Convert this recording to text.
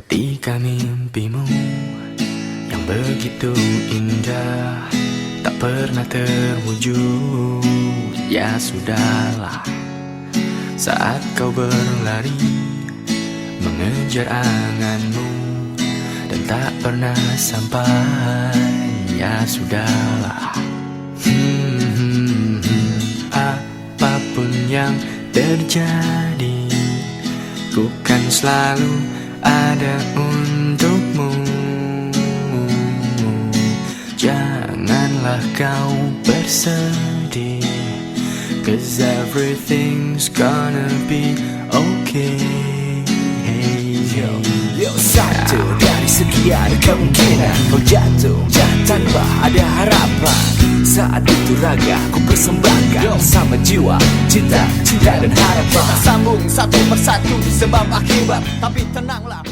Ketika mimpimu yang begitu indah tak pernah terwujud, ya sudahlah. Saat kau berlari mengejar anganmu dan tak pernah sampai, ya sudahlah. Apapun yang terjadi, ku kan selalu ada untukmu. Janganlah kau bersedih, 'cause everything's gonna be okay. Yo, satu dari sekian kemungkinan kau jatuh tanpa ada harapan. Saat itu raga ku persembahkan sama jiwa, cinta dan harapan. Kita sambung satu persatu sebab akibat, tapi tenanglah.